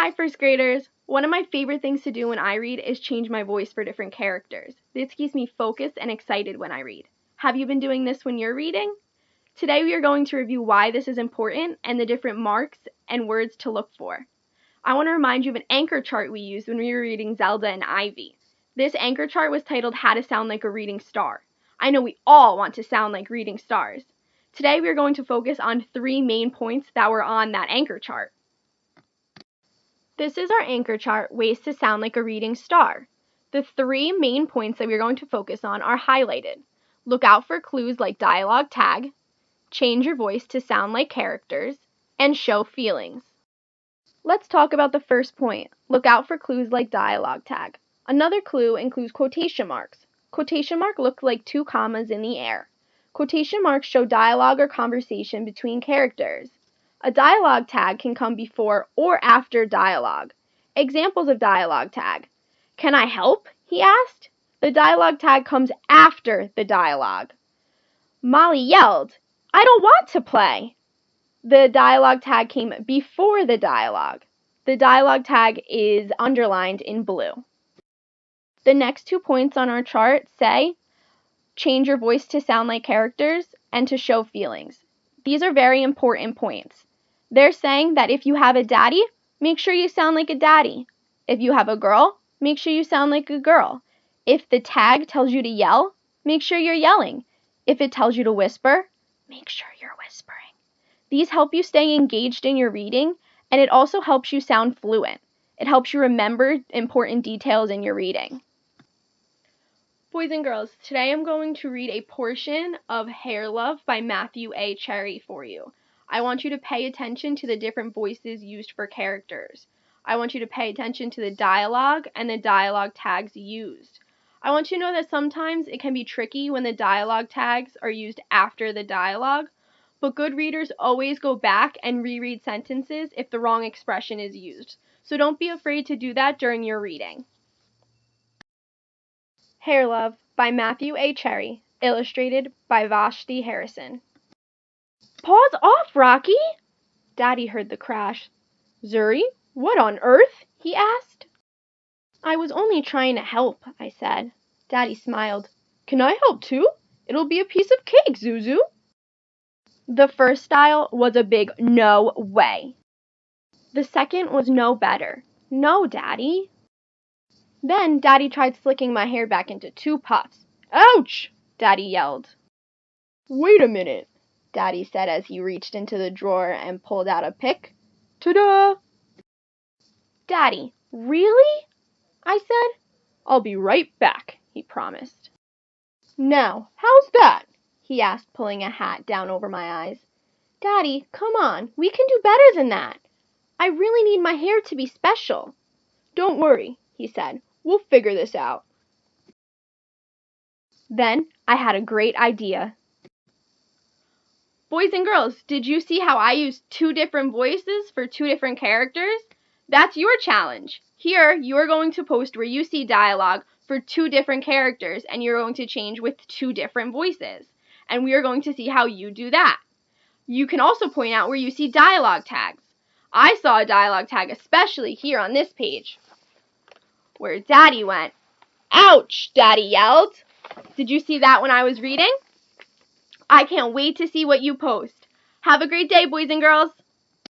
Hi, first graders! One of my favorite things to do when I read is change my voice for different characters. This keeps me focused and excited when I read. Have you been doing this when you're reading? Today we are going to review why this is important and the different marks and words to look for. I want to remind you of an anchor chart we used when we were reading Zelda and Ivy. This anchor chart was titled How to Sound Like a Reading Star. I know we all want to sound like reading stars. Today we are going to focus on 3 main points that were on that anchor chart. This is our anchor chart, ways to sound like a reading star. The 3 main points that we're going to focus on are highlighted. Look out for clues like dialogue tag, change your voice to sound like characters, and show feelings. Let's talk about the first point. Look out for clues like dialogue tag. Another clue includes quotation marks. Quotation mark look like 2 commas in the air. Quotation marks show dialogue or conversation between characters. A dialogue tag can come before or after dialogue. Examples of dialogue tag. Can I help? He asked. The dialogue tag comes after the dialogue. Molly yelled, I don't want to play. The dialogue tag came before the dialogue. The dialogue tag is underlined in blue. The next 2 points on our chart say, change your voice to sound like characters and to show feelings. These are very important points. They're saying that if you have a daddy, make sure you sound like a daddy. If you have a girl, make sure you sound like a girl. If the tag tells you to yell, make sure you're yelling. If it tells you to whisper, make sure you're whispering. These help you stay engaged in your reading, and it also helps you sound fluent. It helps you remember important details in your reading. Boys and girls, today I'm going to read a portion of Hair Love by Matthew A. Cherry for you. I want you to pay attention to the different voices used for characters. I want you to pay attention to the dialogue and the dialogue tags used. I want you to know that sometimes it can be tricky when the dialogue tags are used after the dialogue, but good readers always go back and reread sentences if the wrong expression is used. So don't be afraid to do that during your reading. Hair Love by Matthew A. Cherry, illustrated by Vashti Harrison. Paws off, Rocky! Daddy heard the crash. Zuri, what on earth? He asked. I was only trying to help, I said. Daddy smiled. Can I help too? It'll be a piece of cake, Zuzu. The first style was a big no way. The second was no better. No, Daddy. Then Daddy tried slicking my hair back into 2 puffs. Ouch! Daddy yelled. Wait a minute, Daddy said as he reached into the drawer and pulled out a pick. Ta-da! Daddy, really? I said. I'll be right back, he promised. Now, how's that? He asked, pulling a hat down over my eyes. Daddy, come on, we can do better than that. I really need my hair to be special. Don't worry, he said. We'll figure this out. Then I had a great idea. Boys and girls, did you see how I used 2 different voices for 2 different characters? That's your challenge. Here, you are going to post where you see dialogue for 2 different characters, and you're going to change with 2 different voices. And we are going to see how you do that. You can also point out where you see dialogue tags. I saw a dialogue tag especially here on this page, where Daddy went. Ouch, Daddy yelled. Did you see that when I was reading? I can't wait to see what you post. Have a great day, boys and girls.